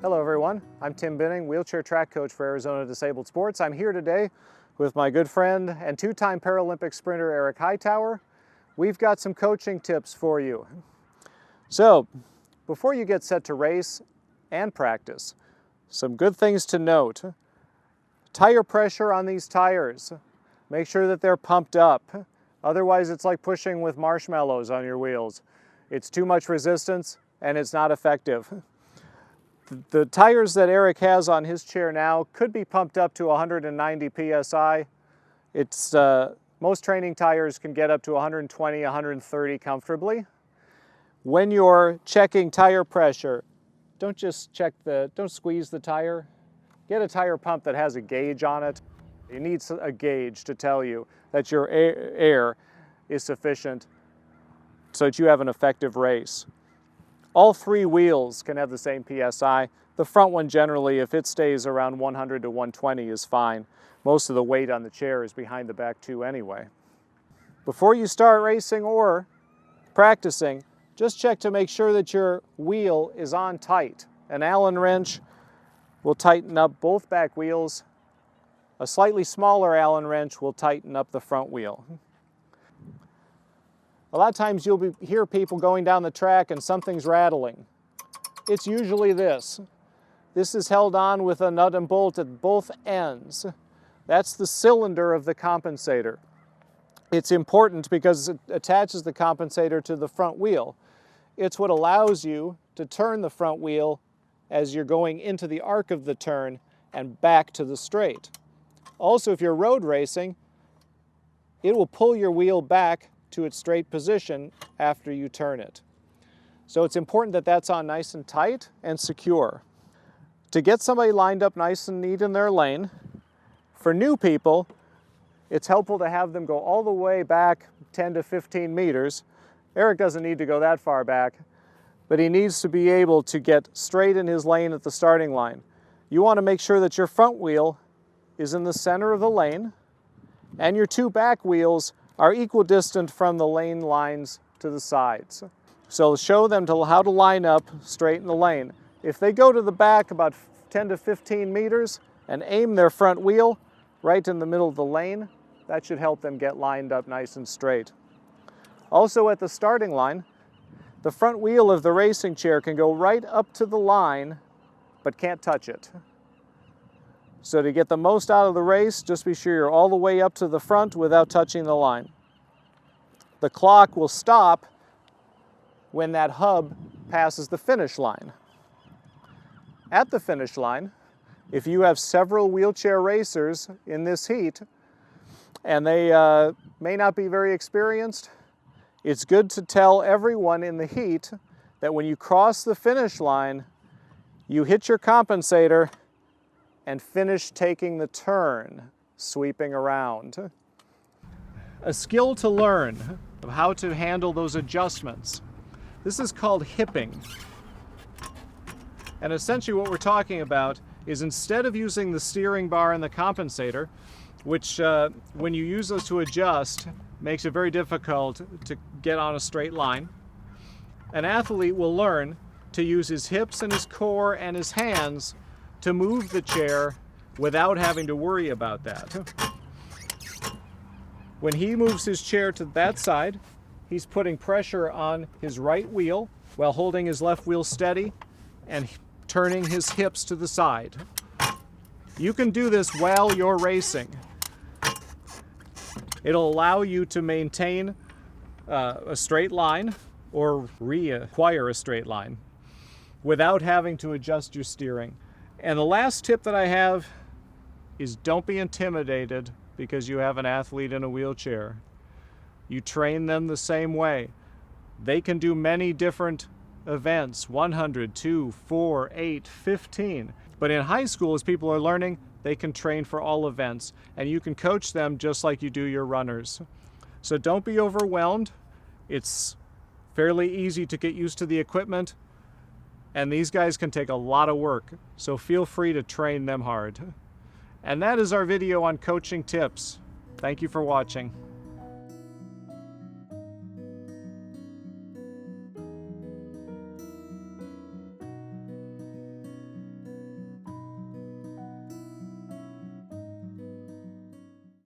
Hello everyone, I'm Tim Binning, wheelchair track coach for Arizona Disabled Sports. I'm here today with my good friend and two-time Paralympic sprinter Erik Hightower. We've got some coaching tips for you. So, before you get set to race and practice, some good things to note. Tire pressure on these tires. Make sure that they're pumped up. Otherwise, it's like pushing with marshmallows on your wheels. It's too much resistance and it's not effective. The tires that Erik has on his chair now could be pumped up to 190 psi. Most training tires can get up to 120, 130 comfortably. When you're checking tire pressure, don't squeeze the tire. Get a tire pump that has a gauge on it. You need a gauge to tell you that your air is sufficient so that you have an effective race. All three wheels can have the same PSI. The front one generally, if it stays around 100 to 120, is fine. Most of the weight on the chair is behind the back too anyway. Before you start racing or practicing, just check to make sure that your wheel is on tight. An Allen wrench will tighten up both back wheels. A slightly smaller Allen wrench will tighten up the front wheel. A lot of times you'll hear people going down the track and something's rattling. It's usually this. This is held on with a nut and bolt at both ends. That's the cylinder of the compensator. It's important because it attaches the compensator to the front wheel. It's what allows you to turn the front wheel as you're going into the arc of the turn and back to the straight. Also, if you're road racing, it will pull your wheel back to its straight position after you turn it. So it's important that that's on nice and tight and secure. To get somebody lined up nice and neat in their lane, for new people, it's helpful to have them go all the way back 10 to 15 meters. Erik doesn't need to go that far back, but he needs to be able to get straight in his lane at the starting line. You want to make sure that your front wheel is in the center of the lane and your two back wheels are equidistant from the lane lines to the sides. So show them how to line up straight in the lane. If they go to the back about 10 to 15 meters and aim their front wheel right in the middle of the lane, that should help them get lined up nice and straight. Also at the starting line, the front wheel of the racing chair can go right up to the line, but can't touch it. So to get the most out of the race, just be sure you're all the way up to the front without touching the line. The clock will stop when that hub passes the finish line. At the finish line, if you have several wheelchair racers in this heat, and they may not be very experienced, it's good to tell everyone in the heat that when you cross the finish line, you hit your compensator and finish taking the turn, sweeping around. A skill to learn of how to handle those adjustments. This is called hipping. And essentially what we're talking about is instead of using the steering bar and the compensator, which when you use those to adjust, makes it very difficult to get on a straight line, an athlete will learn to use his hips and his core and his hands to move the chair without having to worry about that. When he moves his chair to that side, he's putting pressure on his right wheel while holding his left wheel steady and turning his hips to the side. You can do this while you're racing. It'll allow you to maintain a straight line or reacquire a straight line without having to adjust your steering. And the last tip that I have is don't be intimidated because you have an athlete in a wheelchair. You train them the same way. They can do many different events, 100, 2, 4, 8, 15. But in high school, as people are learning, they can train for all events, and you can coach them just like you do your runners. So don't be overwhelmed. It's fairly easy to get used to the equipment, and these guys can take a lot of work, so feel free to train them hard. And that is our video on coaching tips. Thank you for watching.